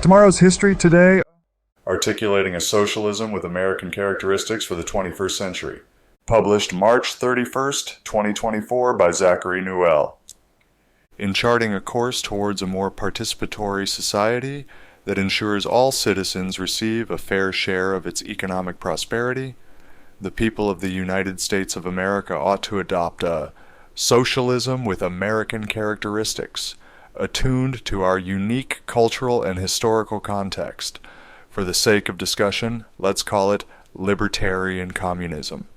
Tomorrow's History Today. Articulating a Socialism with American Characteristics for the 21st Century. Published March 31st, 2024 by Zachary Newell. In charting a course towards a more participatory society that ensures all citizens receive a fair share of its economic prosperity, the people of the United States of America ought to adopt a socialism with American characteristics, attuned to our unique cultural and historical context. For the sake of discussion, let's call it Libertarian Communism.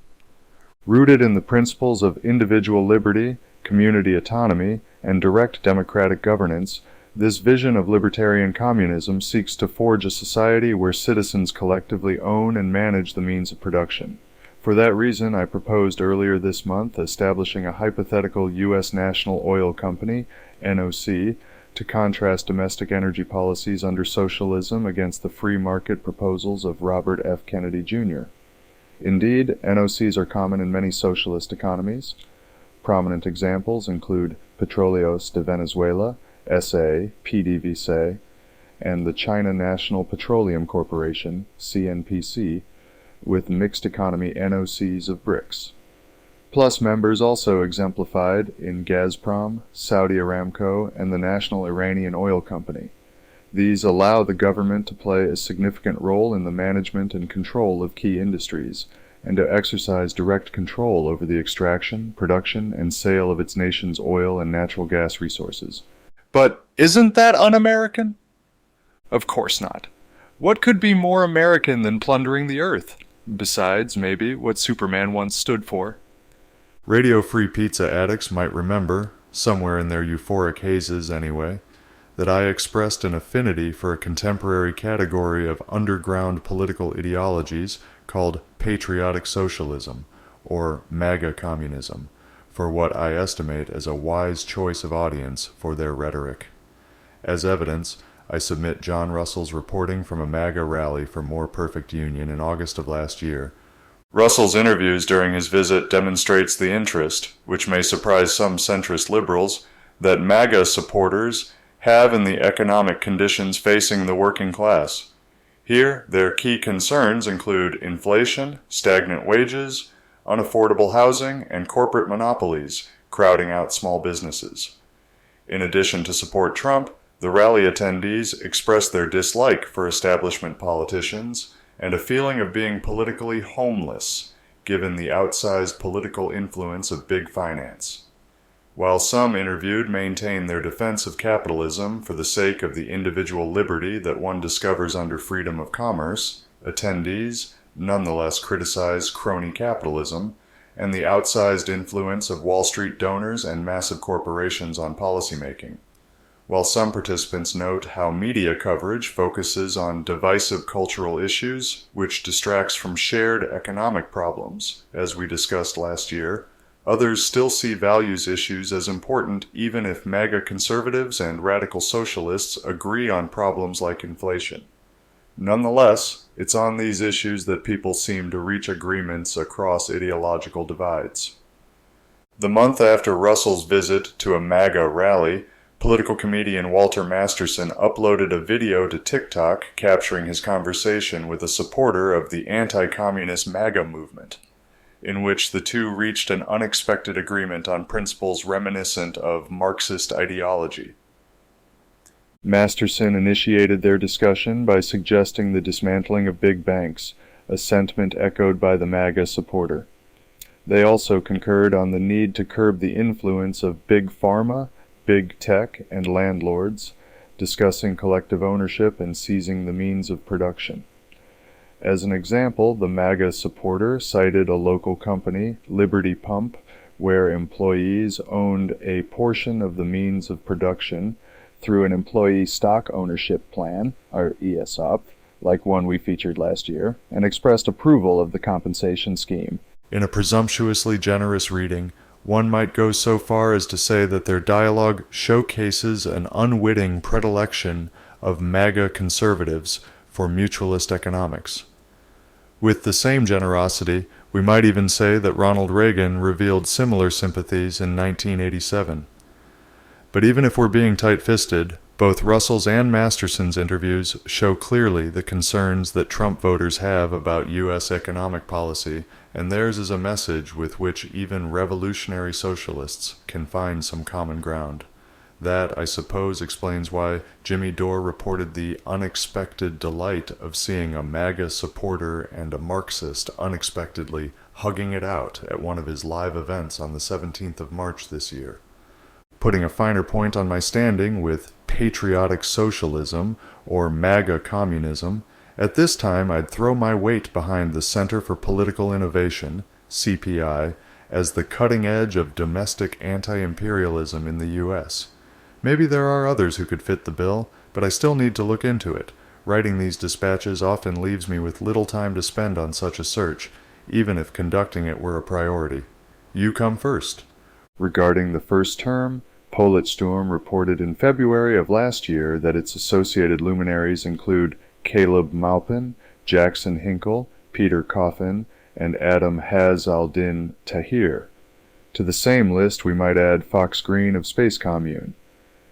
Rooted in the principles of individual liberty, community autonomy, and direct democratic governance, this vision of libertarian communism seeks to forge a society where citizens collectively own and manage the means of production. For that reason, I proposed earlier this month establishing a hypothetical U.S. National Oil Company, NOC, to contrast domestic energy policies under socialism against the free market proposals of Robert F. Kennedy, Jr. Indeed, NOCs are common in many socialist economies. Prominent examples include Petróleos de Venezuela, SA, PDVSA, and the China National Petroleum Corporation, CNPC, with mixed economy NOCs of BRICS. Plus members also exemplified in Gazprom, Saudi Aramco, and the National Iranian Oil Company. These allow the government to play a significant role in the management and control of key industries, and to exercise direct control over the extraction, production, and sale of its nation's oil and natural gas resources. But isn't that un-American? Of course not. What could be more American than plundering the earth? Besides, maybe, what Superman once stood for. Radio-free pizza addicts might remember, somewhere in their euphoric hazes anyway, that I expressed an affinity for a contemporary category of underground political ideologies called patriotic socialism, or MAGA communism, for what I estimate as a wise choice of audience for their rhetoric. As evidence, I submit John Russell's reporting from a MAGA rally for More Perfect Union in August of last year. Russell's interviews during his visit demonstrates the interest, which may surprise some centrist liberals, that MAGA supporters have in the economic conditions facing the working class. Here, their key concerns include inflation, stagnant wages, unaffordable housing, and corporate monopolies crowding out small businesses. In addition to support Trump, the rally attendees expressed their dislike for establishment politicians and a feeling of being politically homeless, given the outsized political influence of big finance. While some interviewed maintained their defense of capitalism for the sake of the individual liberty that one discovers under freedom of commerce, attendees nonetheless criticized crony capitalism and the outsized influence of Wall Street donors and massive corporations on policymaking. While some participants note how media coverage focuses on divisive cultural issues, which distracts from shared economic problems, as we discussed last year, others still see values issues as important even if MAGA conservatives and radical socialists agree on problems like inflation. Nonetheless, it's on these issues that people seem to reach agreements across ideological divides. The month after Russell's visit to a MAGA rally, political comedian Walter Masterson uploaded a video to TikTok capturing his conversation with a supporter of the anti-communist MAGA movement, in which the two reached an unexpected agreement on principles reminiscent of Marxist ideology. Masterson initiated their discussion by suggesting the dismantling of big banks, a sentiment echoed by the MAGA supporter. They also concurred on the need to curb the influence of big pharma, big tech, and landlords, discussing collective ownership and seizing the means of production. As an example, the MAGA supporter cited a local company, Liberty Pump, where employees owned a portion of the means of production through an employee stock ownership plan, or ESOP, like one we featured last year, and expressed approval of the compensation scheme. In a presumptuously generous reading, one might go so far as to say that their dialogue showcases an unwitting predilection of MAGA conservatives for mutualist economics. With the same generosity, we might even say that Ronald Reagan revealed similar sympathies in 1987. But even if we're being tight-fisted, Both Russell's and Masterson's interviews show clearly the concerns that Trump voters have about U.S. economic policy, and theirs is a message with which even revolutionary socialists can find some common ground. That, I suppose, explains why Jimmy Dore reported the unexpected delight of seeing a MAGA supporter and a Marxist unexpectedly hugging it out at one of his live events on the 17th of March this year. Putting a finer point on my standing with patriotic socialism or MAGA communism, at this time I'd throw my weight behind the Center for Political Innovation, CPI, as the cutting edge of domestic anti-imperialism in the U.S. Maybe there are others who could fit the bill, but I still need to look into it. Writing these dispatches often leaves me with little time to spend on such a search, even if conducting it were a priority. You come first. Regarding the first term, Politsturm reported in February of last year that its associated luminaries include Caleb Maupin, Jackson Hinkle, Peter Coffin, and Adam Haz al-Din Tahir. To the same list we might add Fox Green of Space Commune.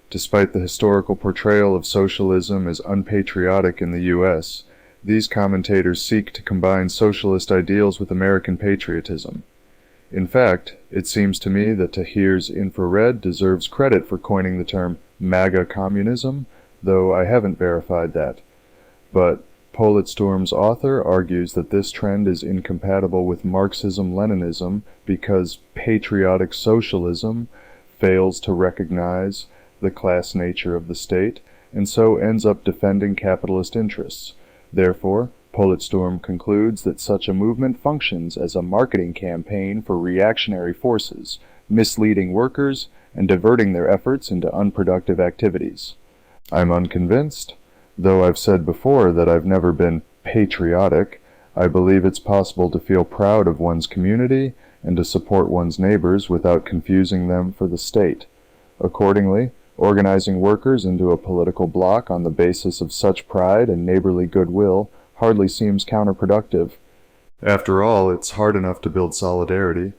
Despite the historical portrayal of socialism as unpatriotic in the U.S., these commentators seek to combine socialist ideals with American patriotism. In fact, it seems to me that Tahir's infrared deserves credit for coining the term MAGA communism, though I haven't verified that. But Politsturm's author argues that this trend is incompatible with Marxism-Leninism because patriotic socialism fails to recognize the class nature of the state, and so ends up defending capitalist interests. Therefore, Politsturm concludes that such a movement functions as a marketing campaign for reactionary forces, misleading workers and diverting their efforts into unproductive activities. I'm unconvinced. Though I've said before that I've never been patriotic, I believe it's possible to feel proud of one's community and to support one's neighbors without confusing them for the state. Accordingly, organizing workers into a political bloc on the basis of such pride and neighborly goodwill hardly seems counterproductive. After all, it's hard enough to build solidarity.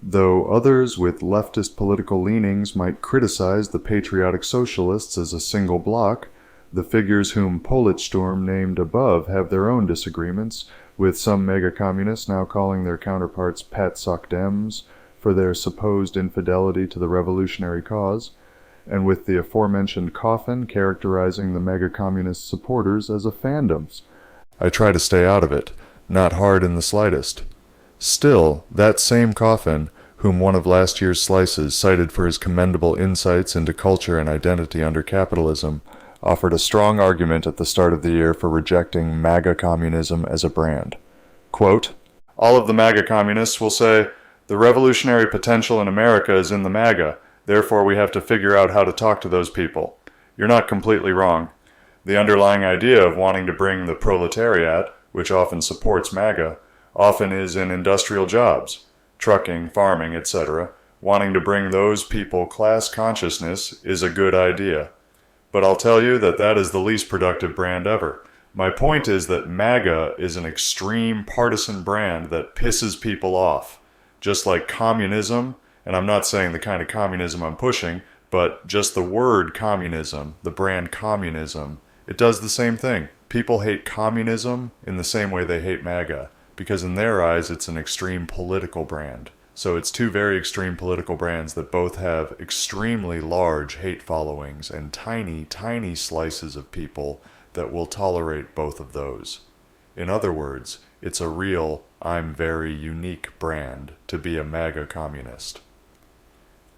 Though others with leftist political leanings might criticize the patriotic socialists as a single bloc, the figures whom Politsturm named above have their own disagreements, with some mega-communists now calling their counterparts Patsock Dems for their supposed infidelity to the revolutionary cause, and with the aforementioned Coffin characterizing the mega-communist supporters as a fandoms. I try to stay out of it, not hard in the slightest. Still, that same Coffin, whom one of last year's slices cited for his commendable insights into culture and identity under capitalism, offered a strong argument at the start of the year for rejecting MAGA communism as a brand. Quote, "All of the MAGA communists will say, the revolutionary potential in America is in the MAGA, therefore we have to figure out how to talk to those people. You're not completely wrong. The underlying idea of wanting to bring the proletariat, which often supports MAGA, often is in industrial jobs, trucking, farming, etc. Wanting to bring those people class consciousness is a good idea. But I'll tell you that that is the least productive brand ever. My point is that MAGA is an extreme partisan brand that pisses people off. Just like communism, and I'm not saying the kind of communism I'm pushing, but just the word communism, the brand communism, it does the same thing. People hate communism in the same way they hate MAGA, because in their eyes it's an extreme political brand. So it's two very extreme political brands that both have extremely large hate followings and tiny, tiny slices of people that will tolerate both of those. In other words, it's a real, I'm very unique brand to be a MAGA communist.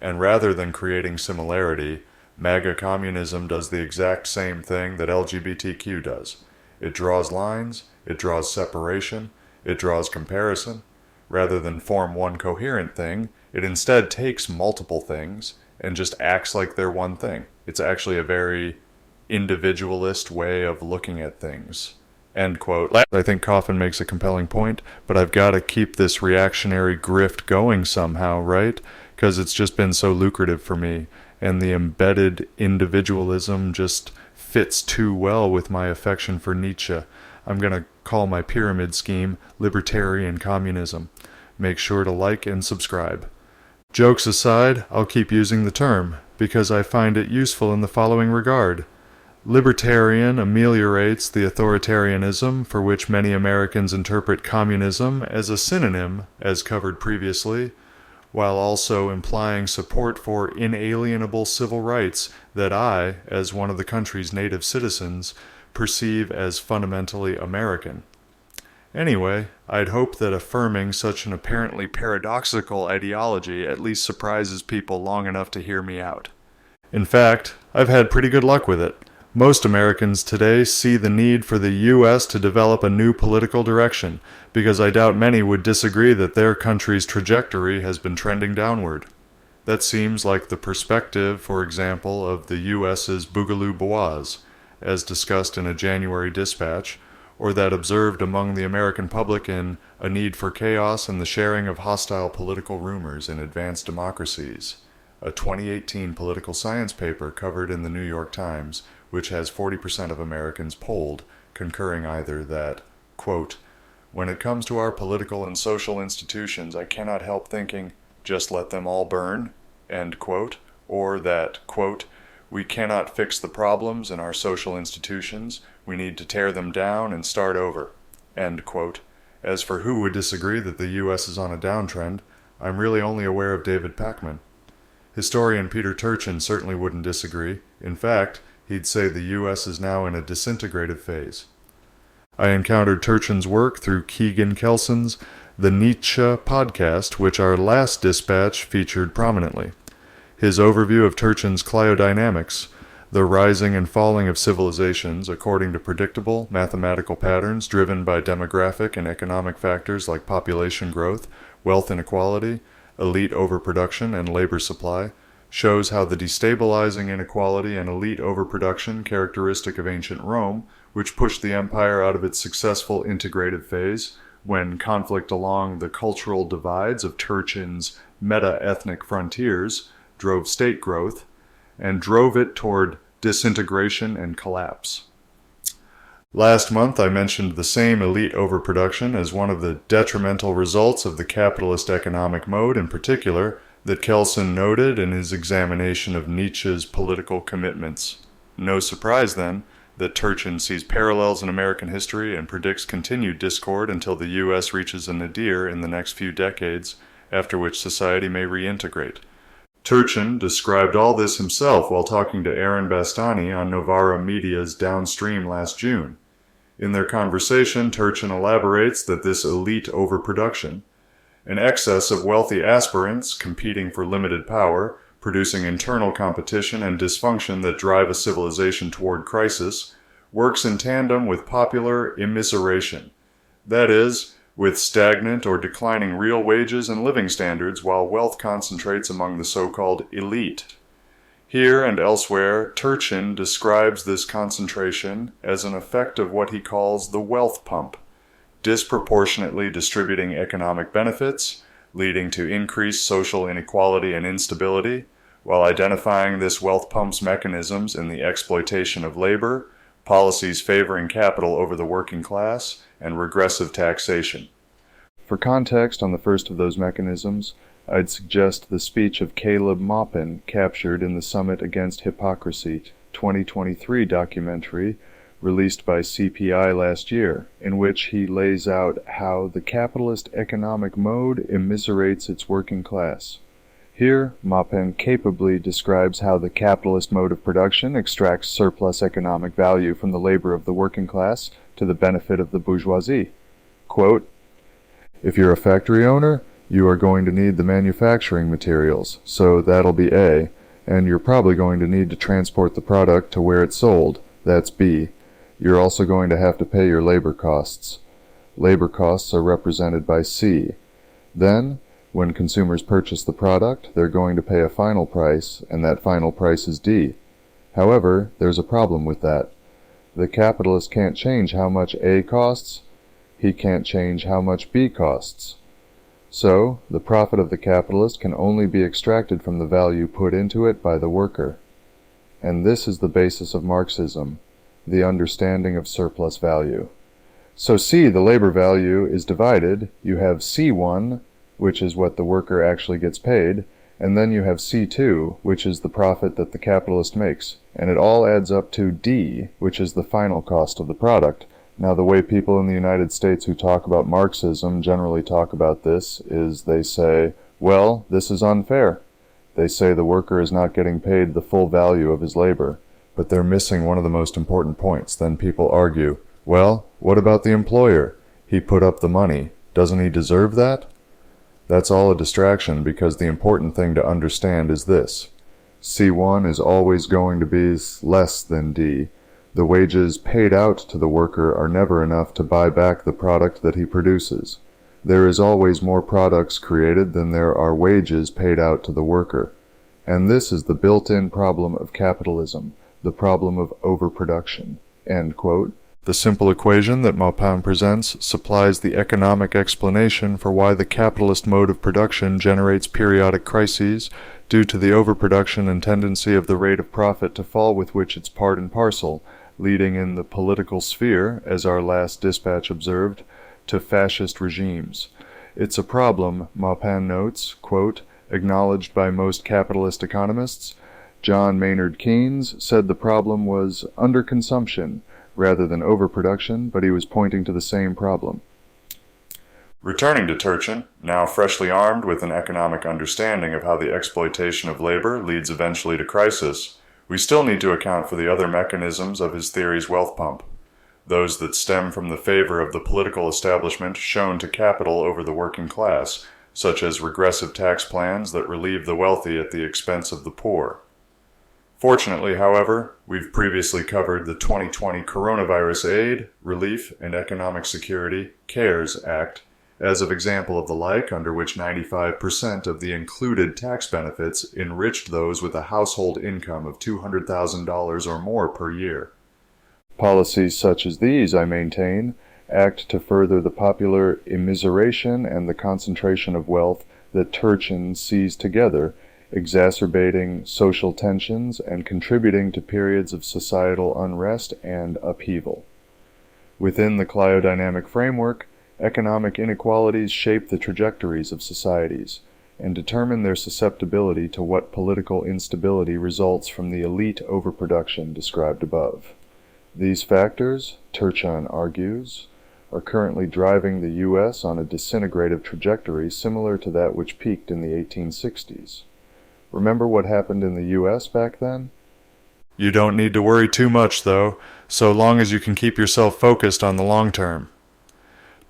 And rather than creating similarity, MAGA communism does the exact same thing that LGBTQ does. It draws lines, it draws separation, it draws comparison. Rather than form one coherent thing, it instead takes multiple things and just acts like they're one thing. It's actually a very individualist way of looking at things. End quote. I think Coffin makes a compelling point, but I've got to keep this reactionary grift going somehow, right? Because it's just been so lucrative for me, and the embedded individualism just fits too well with my affection for Nietzsche. I'm going to call my pyramid scheme Libertarian Communism. Make sure to like and subscribe. Jokes aside, I'll keep using the term, because I find it useful in the following regard. Libertarian ameliorates the authoritarianism for which many Americans interpret communism as a synonym, as covered previously, while also implying support for inalienable civil rights that I, as one of the country's native citizens, perceive as fundamentally American. Anyway, I'd hope that affirming such an apparently paradoxical ideology at least surprises people long enough to hear me out. In fact, I've had pretty good luck with it. Most Americans today see the need for the U.S. to develop a new political direction, because I doubt many would disagree that their country's trajectory has been trending downward. That seems like the perspective, for example, of the U.S.'s Boogaloo Boaz, as discussed in a January dispatch, or that observed among the American public in A Need for Chaos and the Sharing of Hostile Political Rumors in Advanced Democracies, a 2018 political science paper covered in the New York Times, which has 40% of Americans polled concurring either that, quote, "When it comes to our political and social institutions, I cannot help thinking, just let them all burn," end quote, or that, quote, "We cannot fix the problems in our social institutions, we need to tear them down and start over," end quote. As for who would disagree that the U.S. is on a downtrend, I'm really only aware of David Pachman. Historian Peter Turchin certainly wouldn't disagree. In fact, he'd say the U.S. is now in a disintegrative phase. I encountered Turchin's work through Keegan Kelson's The Nietzsche podcast, which our last dispatch featured prominently. His overview of Turchin's cliodynamics, the rising and falling of civilizations according to predictable mathematical patterns driven by demographic and economic factors like population growth, wealth inequality, elite overproduction, and labor supply, shows how the destabilizing inequality and elite overproduction characteristic of ancient Rome, which pushed the empire out of its successful integrative phase, when conflict along the cultural divides of Turchin's meta-ethnic frontiers drove state growth, and drove it toward disintegration and collapse. Last month I mentioned the same elite overproduction as one of the detrimental results of the capitalist economic mode in particular, that Kelson noted in his examination of Nietzsche's political commitments. No surprise, then, that Turchin sees parallels in American history and predicts continued discord until the U.S. reaches a nadir in the next few decades, after which society may reintegrate. Turchin described all this himself while talking to Aaron Bastani on Novara Media's Downstream last June. In their conversation, Turchin elaborates that this elite overproduction, an excess of wealthy aspirants competing for limited power, producing internal competition and dysfunction that drive a civilization toward crisis, works in tandem with popular immiseration. That is, with stagnant or declining real wages and living standards while wealth concentrates among the so-called elite. Here and elsewhere, Turchin describes this concentration as an effect of what he calls the wealth pump, disproportionately distributing economic benefits, leading to increased social inequality and instability, while identifying this wealth pump's mechanisms in the exploitation of labor, policies favoring capital over the working class, and regressive taxation. For context on the first of those mechanisms, I'd suggest the speech of Caleb Maupin captured in the Summit Against Hypocrisy 2023 documentary released by CPI last year, in which he lays out how the capitalist economic mode immiserates its working class. Here, Maupin capably describes how the capitalist mode of production extracts surplus economic value from the labor of the working class to the benefit of the bourgeoisie. Quote, "If you're a factory owner, you are going to need the manufacturing materials, so that'll be A, and you're probably going to need to transport the product to where it's sold, that's B. You're also going to have to pay your labor costs. Labor costs are represented by C. Then, when consumers purchase the product, they're going to pay a final price, and that final price is D. However, there's a problem with that. The capitalist can't change how much A costs, he can't change how much B costs. So, the profit of the capitalist can only be extracted from the value put into it by the worker. And this is the basis of Marxism, the understanding of surplus value. So C, the labor value, is divided. You have C1, which is what the worker actually gets paid, and then you have C2, which is the profit that the capitalist makes. and it all adds up to D, which is the final cost of the product. Now, the way people in the United States who talk about Marxism generally talk about this is they say, well, this is unfair. They say the worker is not getting paid the full value of his labor, but they're missing one of the most important points. Then people argue, well, what about the employer? He put up the money. Doesn't he deserve that? That's all a distraction, because the important thing to understand is this. C1 is always going to be less than D. The wages paid out to the worker are never enough to buy back the product that he produces. There is always more products created than there are wages paid out to the worker. And this is the built-in problem of capitalism, the problem of overproduction." End quote. The simple equation that Maupin presents supplies the economic explanation for why the capitalist mode of production generates periodic crises due to the overproduction and tendency of the rate of profit to fall with which it's part and parcel, leading in the political sphere, as our last dispatch observed, to fascist regimes. It's a problem, Maupin notes, quote, acknowledged by most capitalist economists. John Maynard Keynes said the problem was underconsumption rather than overproduction, but he was pointing to the same problem. Returning to Turchin, now freshly armed with an economic understanding of how the exploitation of labor leads eventually to crisis, we still need to account for the other mechanisms of his theory's wealth pump, those that stem from the favor of the political establishment shown to capital over the working class, such as regressive tax plans that relieve the wealthy at the expense of the poor. Fortunately, however, we've previously covered the 2020 Coronavirus Aid, Relief, and Economic Security (CARES) Act as an example of the like, under which 95% of the included tax benefits enriched those with a household income of $200,000 or more per year. Policies such as these, I maintain, act to further the popular immiseration and the concentration of wealth that Turchin sees together, exacerbating social tensions and contributing to periods of societal unrest and upheaval. Within the cliodynamic framework, economic inequalities shape the trajectories of societies and determine their susceptibility to what political instability results from the elite overproduction described above. These factors, Turchin argues, are currently driving the U.S. on a disintegrative trajectory similar to that which peaked in the 1860s. Remember what happened in the U.S. back then? You don't need to worry too much, though, so long as you can keep yourself focused on the long term.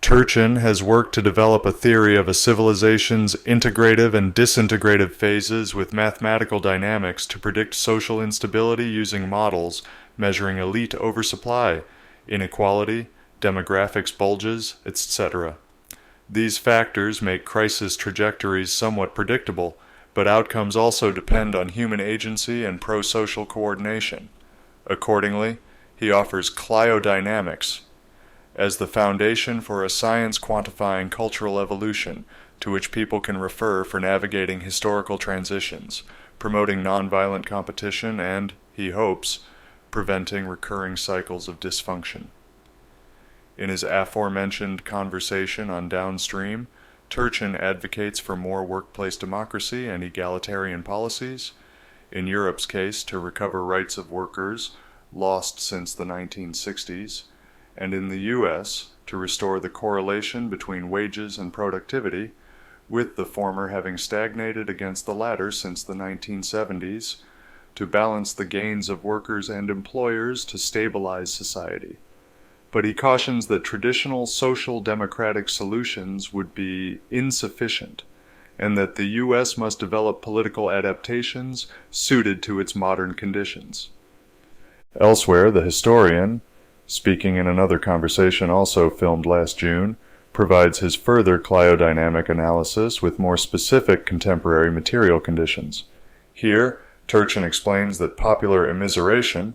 Turchin has worked to develop a theory of a civilization's integrative and disintegrative phases with mathematical dynamics to predict social instability using models measuring elite oversupply, inequality, demographics bulges, etc. These factors make crisis trajectories somewhat predictable, but outcomes also depend on human agency and pro-social coordination. Accordingly, he offers cliodynamics as the foundation for a science quantifying cultural evolution to which people can refer for navigating historical transitions, promoting nonviolent competition and, he hopes, preventing recurring cycles of dysfunction. In his aforementioned conversation on Downstream, Turchin advocates for more workplace democracy and egalitarian policies, in Europe's case to recover rights of workers lost since the 1960s, and in the U.S. to restore the correlation between wages and productivity, with the former having stagnated against the latter since the 1970s, to balance the gains of workers and employers to stabilize society. But he cautions that traditional social democratic solutions would be insufficient, and that the U.S. must develop political adaptations suited to its modern conditions. Elsewhere, the historian, speaking in another conversation also filmed last June, provides his further cliodynamic analysis with more specific contemporary material conditions. Here, Turchin explains that popular immiseration,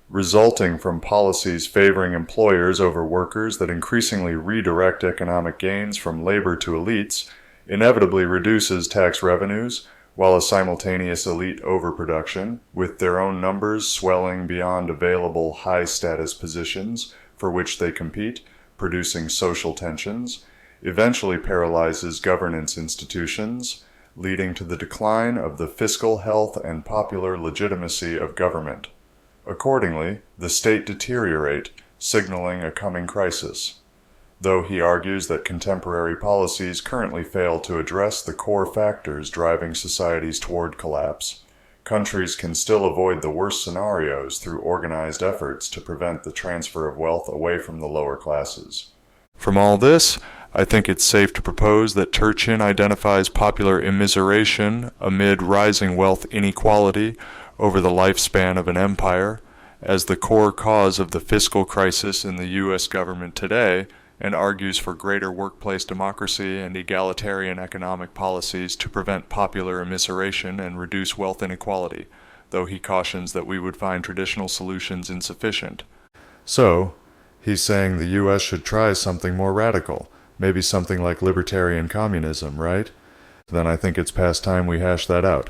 resulting from policies favoring employers over workers that increasingly redirect economic gains from labor to elites, inevitably reduces tax revenues, while a simultaneous elite overproduction, with their own numbers swelling beyond available high-status positions for which they compete, producing social tensions, eventually paralyzes governance institutions, leading to the decline of the fiscal health and popular legitimacy of government. Accordingly, the state deteriorate, signaling a coming crisis. Though he argues that contemporary policies currently fail to address the core factors driving societies toward collapse, countries can still avoid the worst scenarios through organized efforts to prevent the transfer of wealth away from the lower classes. From all this, I think it's safe to propose that Turchin identifies popular immiseration amid rising wealth inequality over the lifespan of an empire as the core cause of the fiscal crisis in the U.S. government today, and argues for greater workplace democracy and egalitarian economic policies to prevent popular immiseration and reduce wealth inequality, though he cautions that we would find traditional solutions insufficient. So, he's saying the U.S. should try something more radical, maybe something like Libertarian Communism, right? Then I think it's past time we hash that out.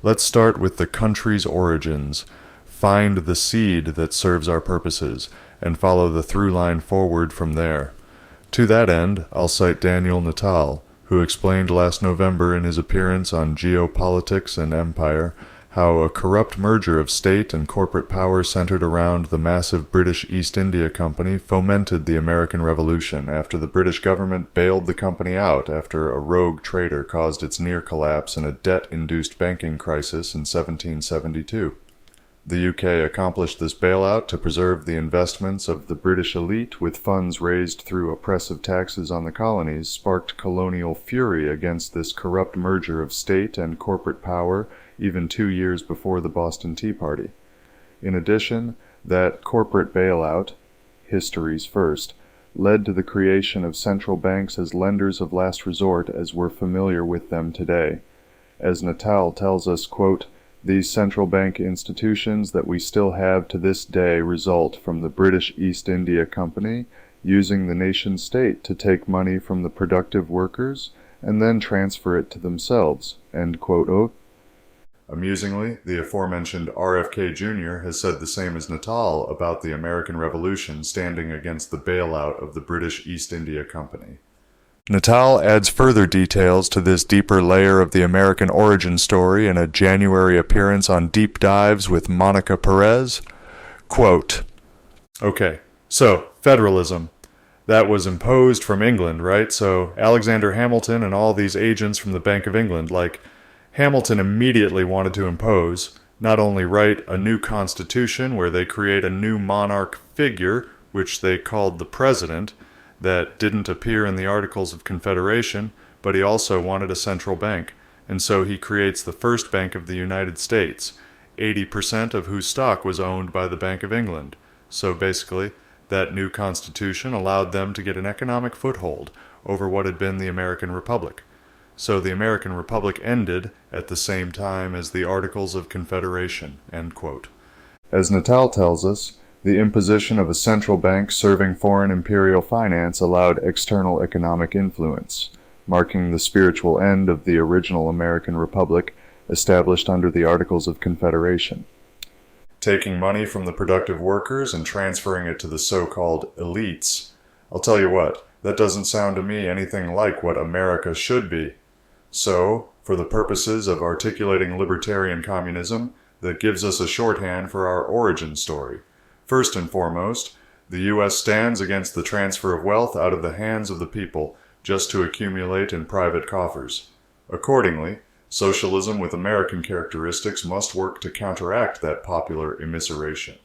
Let's start with the country's origins, find the seed that serves our purposes, and follow the through line forward from there. To that end, I'll cite Daniel Natal, who explained last November in his appearance on Geopolitics and Empire how a corrupt merger of state and corporate power centered around the massive British East India Company fomented the American Revolution after the British government bailed the company out after a rogue trader caused its near collapse in a debt-induced banking crisis in 1772. The UK accomplished this bailout to preserve the investments of the British elite, with funds raised through oppressive taxes on the colonies sparked colonial fury against this corrupt merger of state and corporate power even 2 years before the Boston Tea Party. In addition, that corporate bailout, history's first, led to the creation of central banks as lenders of last resort as we're familiar with them today. As Natal tells us, quote, "These central bank institutions that we still have to this day result from the British East India Company using the nation-state to take money from the productive workers and then transfer it to themselves." End quote. Amusingly, the aforementioned RFK Jr. has said the same as Natal about the American Revolution standing against the bailout of the British East India Company. Natal adds further details to this deeper layer of the American origin story in a January appearance on Deep Dives with Monica Perez. Quote, "Okay, so federalism. That was imposed from England, right? So Alexander Hamilton and all these agents from the Bank of England, like, Hamilton immediately wanted to impose, not only write a new constitution where they create a new monarch figure, which they called the president, that didn't appear in the Articles of Confederation, but he also wanted a central bank, and so he creates the first Bank of the United States, 80% of whose stock was owned by the Bank of England. So basically, that new constitution allowed them to get an economic foothold over what had been the American Republic. So the American Republic ended at the same time as the Articles of Confederation." End quote. As Natal tells us, the imposition of a central bank serving foreign imperial finance allowed external economic influence, marking the spiritual end of the original American Republic established under the Articles of Confederation. Taking money from the productive workers and transferring it to the so-called elites, I'll tell you what, that doesn't sound to me anything like what America should be. So, for the purposes of articulating libertarian communism, that gives us a shorthand for our origin story. First and foremost, the U.S. stands against the transfer of wealth out of the hands of the people just to accumulate in private coffers. Accordingly, socialism with American characteristics must work to counteract that popular immiseration.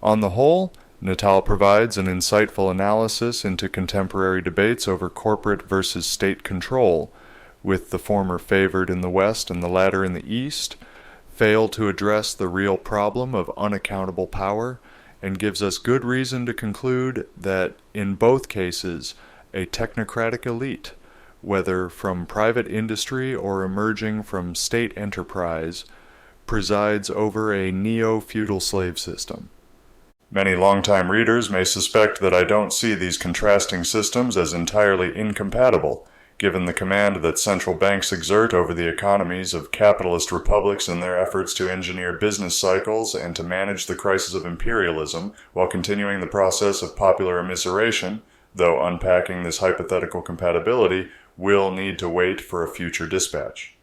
On the whole, Natal provides an insightful analysis into contemporary debates over corporate versus state control, with the former favored in the West and the latter in the East, fail to address the real problem of unaccountable power, and gives us good reason to conclude that, in both cases, a technocratic elite, whether from private industry or emerging from state enterprise, presides over a neo-feudal slave system. Many longtime readers may suspect that I don't see these contrasting systems as entirely incompatible, given the command that central banks exert over the economies of capitalist republics in their efforts to engineer business cycles and to manage the crisis of imperialism while continuing the process of popular immiseration, though unpacking this hypothetical compatibility will need to wait for a future dispatch.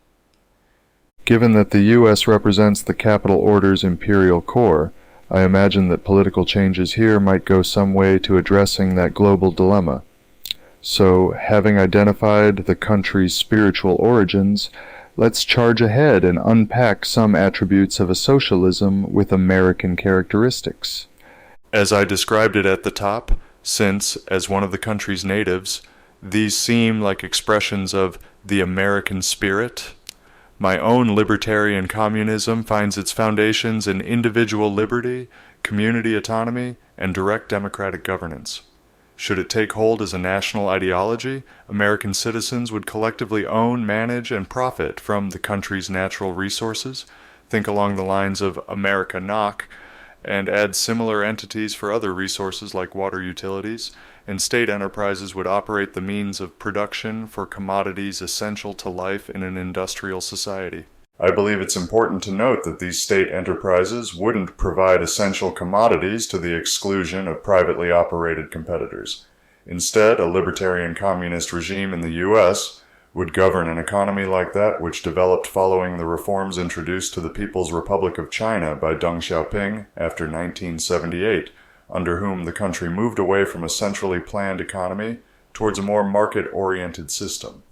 Given that the U.S. represents the capital order's imperial core, I imagine that political changes here might go some way to addressing that global dilemma. So, having identified the country's spiritual origins, let's charge ahead and unpack some attributes of a socialism with American characteristics. As I described it at the top, since, as one of the country's natives, these seem like expressions of the American spirit, my own libertarian communism finds its foundations in individual liberty, community autonomy, and direct democratic governance. Should it take hold as a national ideology, American citizens would collectively own, manage, and profit from the country's natural resources. Think along the lines of America NOC, and add similar entities for other resources like water utilities, and state enterprises would operate the means of production for commodities essential to life in an industrial society. I believe it's important to note that these state enterprises wouldn't provide essential commodities to the exclusion of privately operated competitors. Instead, a libertarian communist regime in the U.S. would govern an economy like that which developed following the reforms introduced to the People's Republic of China by Deng Xiaoping after 1978, under whom the country moved away from a centrally planned economy towards a more market-oriented system,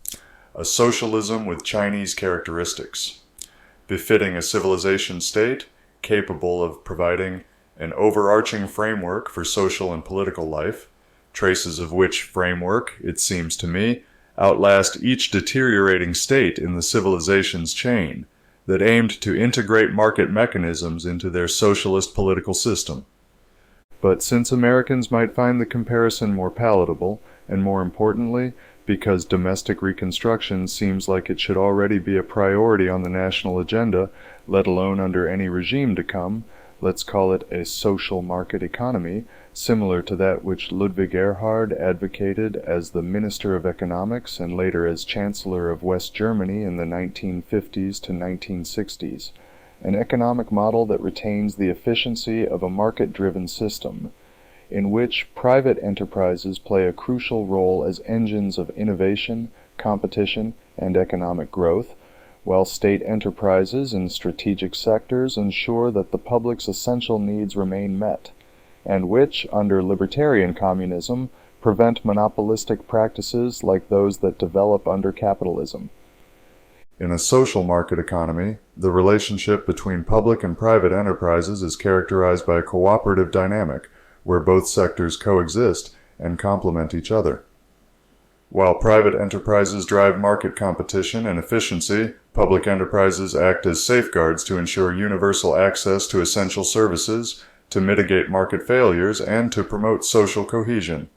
a socialism with Chinese characteristics, befitting a civilization state capable of providing an overarching framework for social and political life, traces of which framework, it seems to me, outlast each deteriorating state in the civilization's chain that aimed to integrate market mechanisms into their socialist political system. But since Americans might find the comparison more palatable, and more importantly, because domestic reconstruction seems like it should already be a priority on the national agenda, let alone under any regime to come, let's call it a social market economy, similar to that which Ludwig Erhard advocated as the Minister of Economics and later as Chancellor of West Germany in the 1950s to 1960s. An economic model that retains the efficiency of a market-driven system, in which private enterprises play a crucial role as engines of innovation, competition, and economic growth, while state enterprises in strategic sectors ensure that the public's essential needs remain met, and which, under libertarian communism, prevent monopolistic practices like those that develop under capitalism. In a social market economy, the relationship between public and private enterprises is characterized by a cooperative dynamic, where both sectors coexist and complement each other. While private enterprises drive market competition and efficiency, public enterprises act as safeguards to ensure universal access to essential services, to mitigate market failures, and to promote social cohesion.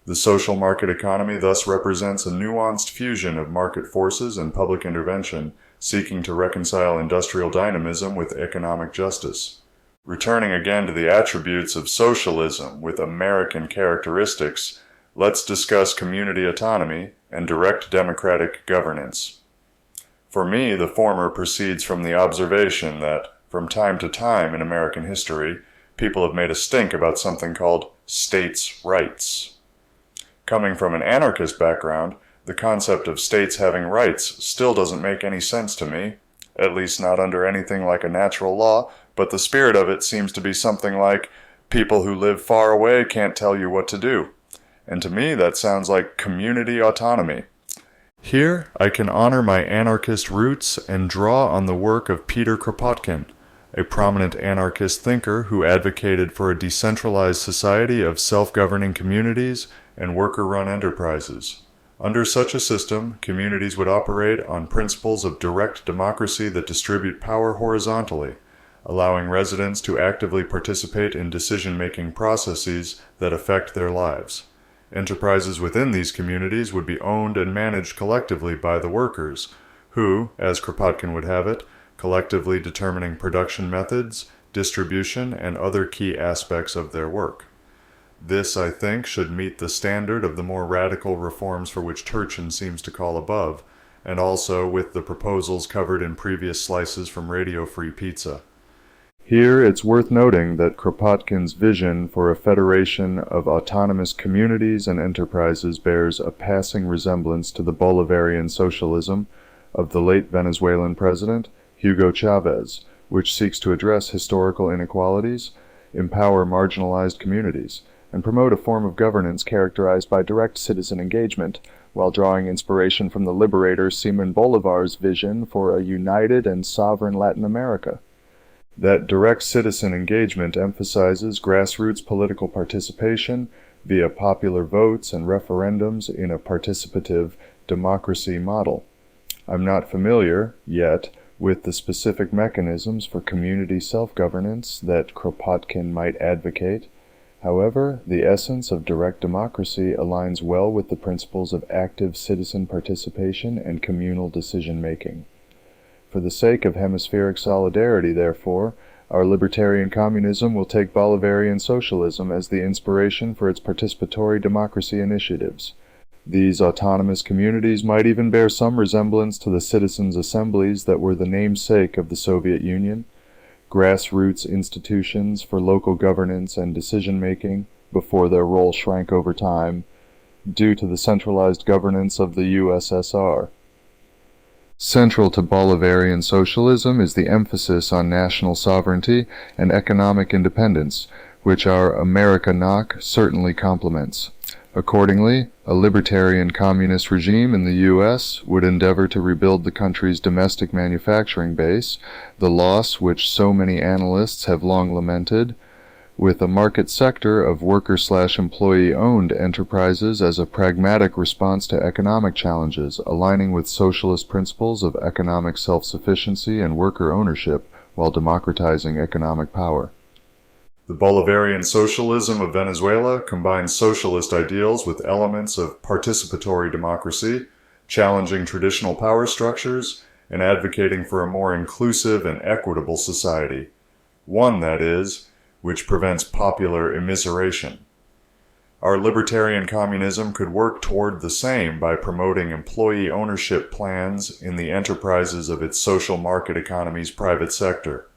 The social market economy thus represents a nuanced fusion of market forces and public intervention, seeking to reconcile industrial dynamism with economic justice. Returning again to the attributes of socialism with American characteristics, let's discuss community autonomy and direct democratic governance. For me, the former proceeds from the observation that, from time to time in American history, people have made a stink about something called states' rights. Coming from an anarchist background, the concept of states having rights still doesn't make any sense to me, at least not under anything like a natural law, but the spirit of it seems to be something like, people who live far away can't tell you what to do. And to me, that sounds like community autonomy. Here, I can honor my anarchist roots and draw on the work of Peter Kropotkin, a prominent anarchist thinker who advocated for a decentralized society of self-governing communities and worker-run enterprises. Under such a system, communities would operate on principles of direct democracy that distribute power horizontally, allowing residents to actively participate in decision-making processes that affect their lives. Enterprises within these communities would be owned and managed collectively by the workers, who, as Kropotkin would have it, collectively determining production methods, distribution, and other key aspects of their work. This, I think, should meet the standard of the more radical reforms for which Turchin seems to call above, and also with the proposals covered in previous slices from Radio Free Pizza. Here it's worth noting that Kropotkin's vision for a federation of autonomous communities and enterprises bears a passing resemblance to the Bolivarian socialism of the late Venezuelan president, Hugo Chavez, which seeks to address historical inequalities, empower marginalized communities, and promote a form of governance characterized by direct citizen engagement, while drawing inspiration from the liberator Simon Bolivar's vision for a united and sovereign Latin America. That direct citizen engagement emphasizes grassroots political participation via popular votes and referendums in a participative democracy model. I'm not familiar, yet, with the specific mechanisms for community self-governance that Kropotkin might advocate. However, the essence of direct democracy aligns well with the principles of active citizen participation and communal decision-making. For the sake of hemispheric solidarity, therefore, our libertarian communism will take Bolivarian socialism as the inspiration for its participatory democracy initiatives. These autonomous communities might even bear some resemblance to the citizens' assemblies that were the namesake of the Soviet Union, grassroots institutions for local governance and decision-making before their role shrank over time due to the centralized governance of the USSR. Central to Bolivarian socialism is the emphasis on national sovereignty and economic independence, which our America NOC certainly complements. Accordingly, a libertarian communist regime in the U.S. would endeavor to rebuild the country's domestic manufacturing base, the loss which so many analysts have long lamented, with a market sector of worker/employee-owned enterprises as a pragmatic response to economic challenges, aligning with socialist principles of economic self-sufficiency and worker ownership while democratizing economic power. The Bolivarian socialism of Venezuela combines socialist ideals with elements of participatory democracy, challenging traditional power structures, and advocating for a more inclusive and equitable society. One, that is, which prevents popular immiseration. Our libertarian communism could work toward the same by promoting employee ownership plans in the enterprises of its social market economy's private sector.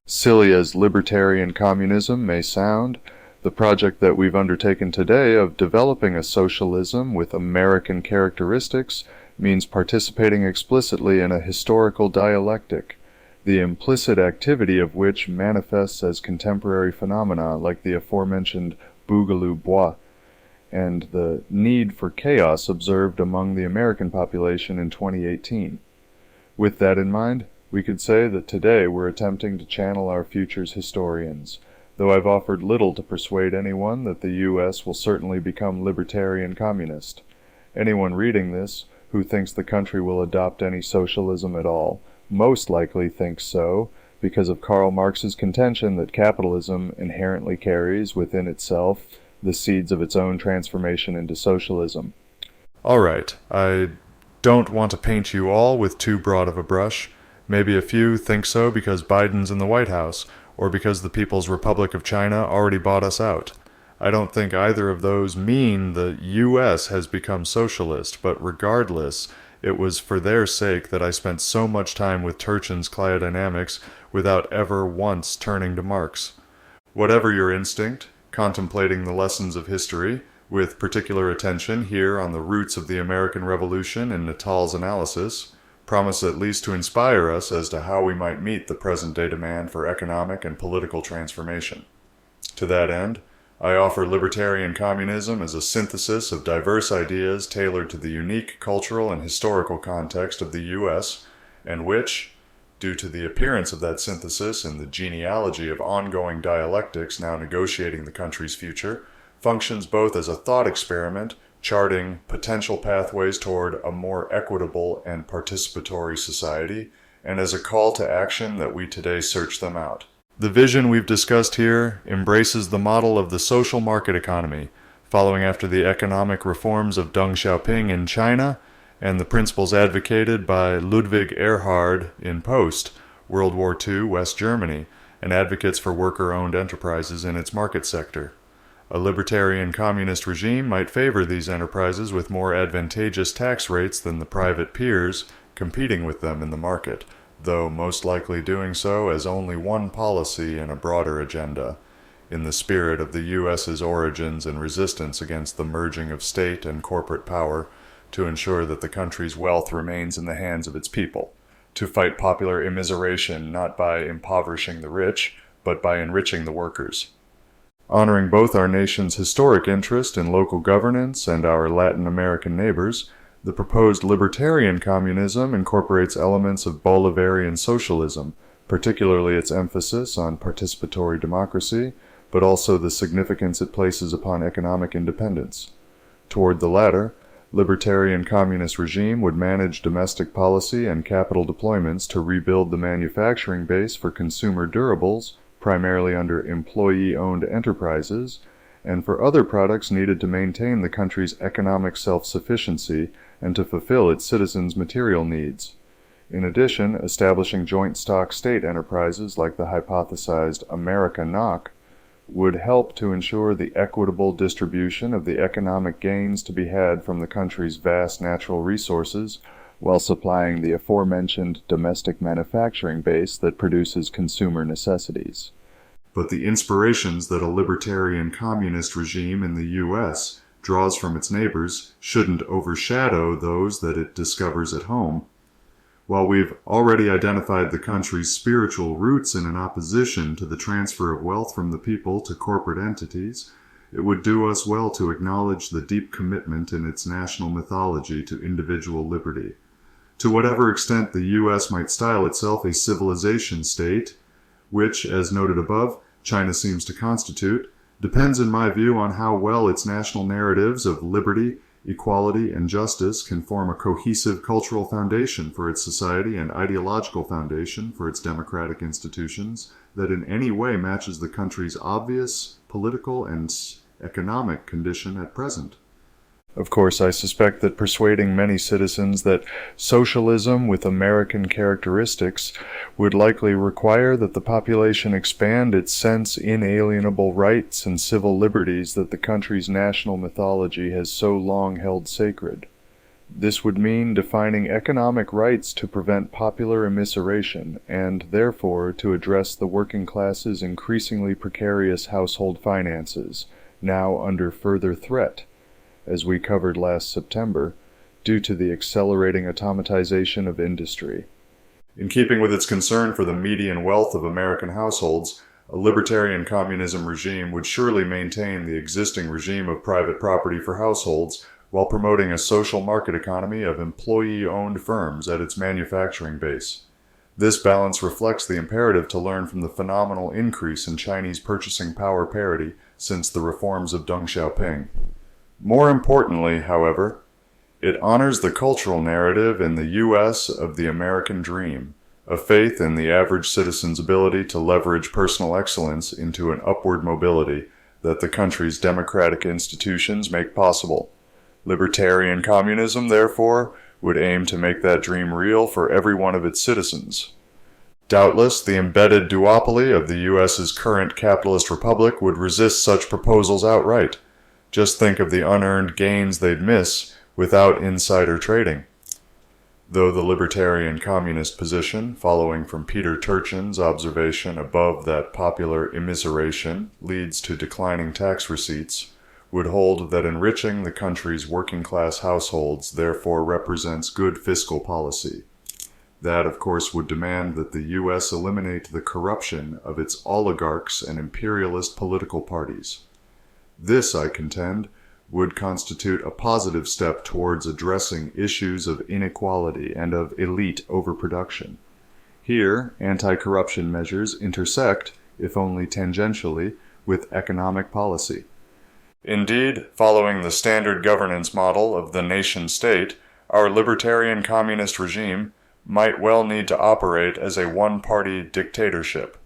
Silly as libertarian communism may sound, the project that we've undertaken today of developing a socialism with American characteristics means participating explicitly in a historical dialectic, the implicit activity of which manifests as contemporary phenomena like the aforementioned Bougalou Bois, and the need for chaos observed among the American population in 2018. With that in mind, we could say that today we're attempting to channel our future's historians, though I've offered little to persuade anyone that the U.S. will certainly become libertarian communist. Anyone reading this who thinks the country will adopt any socialism at all most likely thinks so because of Karl Marx's contention that capitalism inherently carries within itself the seeds of its own transformation into socialism. All right, I don't want to paint you all with too broad of a brush. Maybe a few think so because Biden's in the White House, or because the People's Republic of China already bought us out. I don't think either of those mean the U.S. has become socialist, but regardless, it was for their sake that I spent so much time with Turchin's Cliodynamics without ever once turning to Marx. Whatever your instinct, contemplating the lessons of history, with particular attention here on the roots of the American Revolution in Natal's analysis, promise at least to inspire us as to how we might meet the present-day demand for economic and political transformation. To that end, I offer libertarian communism as a synthesis of diverse ideas tailored to the unique cultural and historical context of the U.S., and which, due to the appearance of that synthesis in the genealogy of ongoing dialectics now negotiating the country's future, functions both as a thought experiment charting potential pathways toward a more equitable and participatory society, and as a call to action that we today search them out. The vision we've discussed here embraces the model of the social market economy, following after the economic reforms of Deng Xiaoping in China and the principles advocated by Ludwig Erhard in post-World War II West Germany and advocates for worker-owned enterprises in its market sector. A libertarian communist regime might favor these enterprises with more advantageous tax rates than the private peers competing with them in the market, though most likely doing so as only one policy in a broader agenda, in the spirit of the U.S.'s origins and resistance against the merging of state and corporate power to ensure that the country's wealth remains in the hands of its people, to fight popular immiseration not by impoverishing the rich, but by enriching the workers. Honoring both our nation's historic interest in local governance and our Latin American neighbors, the proposed libertarian communism incorporates elements of Bolivarian socialism, particularly its emphasis on participatory democracy, but also the significance it places upon economic independence. Toward the latter, libertarian communist regime would manage domestic policy and capital deployments to rebuild the manufacturing base for consumer durables, primarily under employee-owned enterprises, and for other products needed to maintain the country's economic self-sufficiency and to fulfill its citizens' material needs. In addition, establishing joint stock state enterprises like the hypothesized America NOC would help to ensure the equitable distribution of the economic gains to be had from the country's vast natural resources, while supplying the aforementioned domestic manufacturing base that produces consumer necessities. But the inspirations that a libertarian communist regime in the U.S. draws from its neighbors shouldn't overshadow those that it discovers at home. While we've already identified the country's spiritual roots in an opposition to the transfer of wealth from the people to corporate entities, it would do us well to acknowledge the deep commitment in its national mythology to individual liberty. To whatever extent the U.S. might style itself a civilization state, which, as noted above, China seems to constitute, depends in my view on how well its national narratives of liberty, equality, and justice can form a cohesive cultural foundation for its society and ideological foundation for its democratic institutions that in any way matches the country's obvious political and economic condition at present. Of course, I suspect that persuading many citizens that socialism with American characteristics would likely require that the population expand its sense inalienable rights and civil liberties that the country's national mythology has so long held sacred. This would mean defining economic rights to prevent popular immiseration and, therefore, to address the working class's increasingly precarious household finances, now under further threat, as we covered last September, due to the accelerating automatization of industry. In keeping with its concern for the median wealth of American households, a libertarian communism regime would surely maintain the existing regime of private property for households while promoting a social market economy of employee-owned firms at its manufacturing base. This balance reflects the imperative to learn from the phenomenal increase in Chinese purchasing power parity since the reforms of Deng Xiaoping. More importantly, however, it honors the cultural narrative in the U.S. of the American dream, a faith in the average citizen's ability to leverage personal excellence into an upward mobility that the country's democratic institutions make possible. Libertarian communism, therefore, would aim to make that dream real for every one of its citizens. Doubtless, the embedded duopoly of the U.S.'s current capitalist republic would resist such proposals outright. Just think of the unearned gains they'd miss without insider trading. Though the libertarian communist position, following from Peter Turchin's observation above that popular immiseration leads to declining tax receipts, would hold that enriching the country's working-class households therefore represents good fiscal policy. That, of course, would demand that the U.S. eliminate the corruption of its oligarchs and imperialist political parties. This, I contend, would constitute a positive step towards addressing issues of inequality and of elite overproduction. Here, anti-corruption measures intersect, if only tangentially, with economic policy. Indeed, following the standard governance model of the nation-state, our libertarian communist regime might well need to operate as a one-party dictatorship.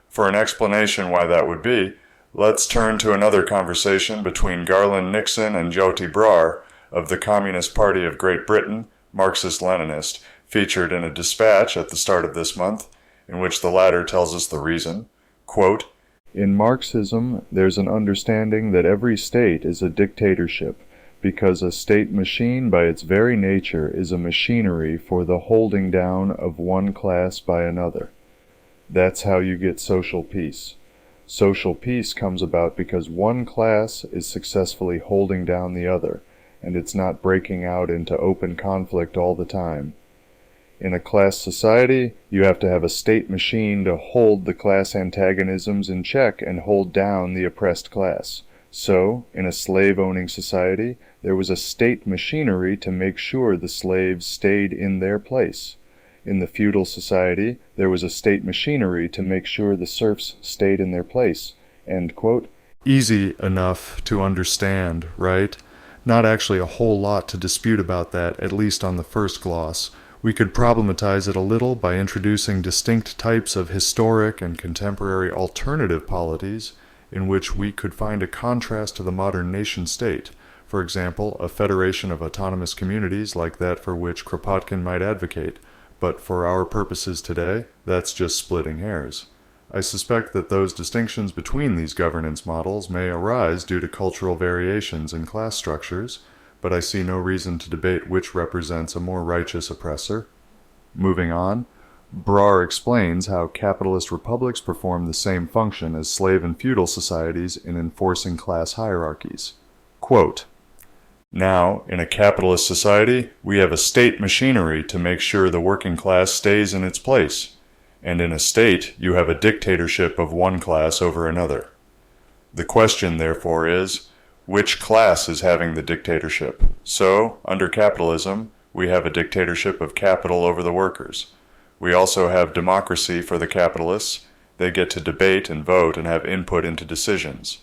For an explanation why that would be, let's turn to another conversation between Garland Nixon and Jyoti Brar of the Communist Party of Great Britain, Marxist-Leninist, featured in a dispatch at the start of this month, in which the latter tells us the reason. Quote, "In Marxism, there's an understanding that every state is a dictatorship, because a state machine by its very nature is a machinery for the holding down of one class by another. That's how you get social peace. Social peace comes about because one class is successfully holding down the other, and it's not breaking out into open conflict all the time. In a class society, you have to have a state machine to hold the class antagonisms in check and hold down the oppressed class. So, in a slave-owning society, there was a state machinery to make sure the slaves stayed in their place. In the feudal society, there was a state machinery to make sure the serfs stayed in their place. End quote. Easy enough to understand, right? Not actually a whole lot to dispute about that, at least on the first gloss. We could problematize it a little by introducing distinct types of historic and contemporary alternative polities in which we could find a contrast to the modern nation-state. For example, a federation of autonomous communities like that for which Kropotkin might advocate. But for our purposes today, that's just splitting hairs. I suspect that those distinctions between these governance models may arise due to cultural variations in class structures, but I see no reason to debate which represents a more righteous oppressor. Moving on, Brar explains how capitalist republics perform the same function as slave and feudal societies in enforcing class hierarchies. Quote, "Now, in a capitalist society, we have a state machinery to make sure the working class stays in its place. And in a state, you have a dictatorship of one class over another. The question, therefore, is, which class is having the dictatorship? So, under capitalism, we have a dictatorship of capital over the workers. We also have democracy for the capitalists. They get to debate and vote and have input into decisions.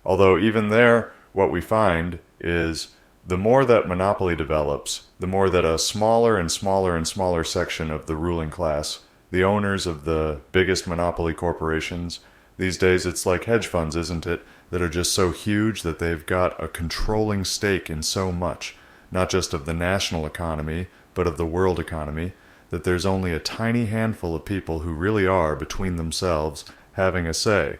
Although even there, what we find is the more that monopoly develops, the more that a smaller and smaller and smaller section of the ruling class, the owners of the biggest monopoly corporations, these days it's like hedge funds, isn't it, that are just so huge that they've got a controlling stake in so much, not just of the national economy, but of the world economy, that there's only a tiny handful of people who really are, between themselves, having a say.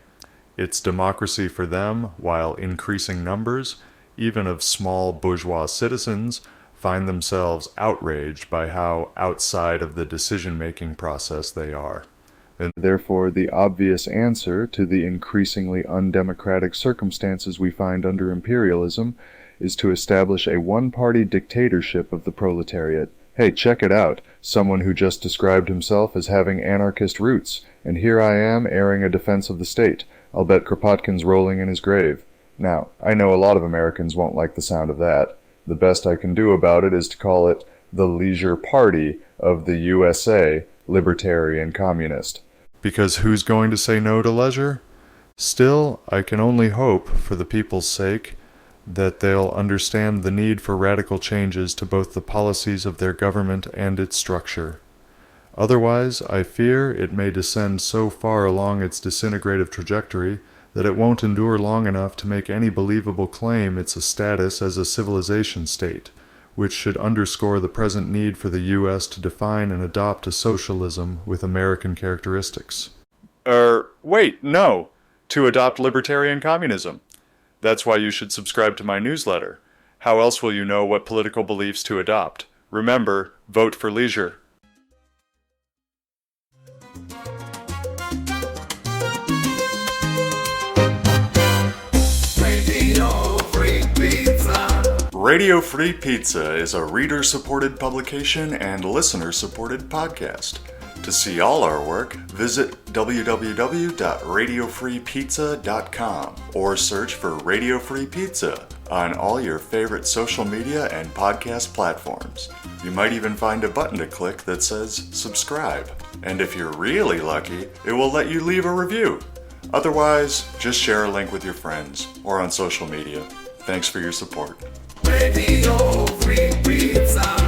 It's democracy for them, while increasing numbers, even of small bourgeois citizens, find themselves outraged by how outside of the decision-making process they are. And therefore, the obvious answer to the increasingly undemocratic circumstances we find under imperialism is to establish a one-party dictatorship of the proletariat. Hey, check it out. Someone who just described himself as having anarchist roots, and here I am airing a defense of the state. I'll bet Kropotkin's rolling in his grave. Now, I know a lot of Americans won't like the sound of that. The best I can do about it is to call it the Leisure Party of the USA Libertarian Communist. Because who's going to say no to leisure? Still, I can only hope, for the people's sake, that they'll understand the need for radical changes to both the policies of their government and its structure. Otherwise, I fear it may descend so far along its disintegrative trajectory that it won't endure long enough to make any believable claim it's a status as a civilization state, which should underscore the present need for the U.S. to define and adopt a socialism with American characteristics. Wait, no! To adopt libertarian communism. That's why you should subscribe to my newsletter. How else will you know what political beliefs to adopt? Remember, vote for leisure. Radio Free Pizza is a reader-supported publication and listener-supported podcast. To see all our work, visit www.radiofreepizza.com or search for Radio Free Pizza on all your favorite social media and podcast platforms. You might even find a button to click that says subscribe. And if you're really lucky, it will let you leave a review. Otherwise, just share a link with your friends or on social media. Thanks for your support. Radio Free Pizza.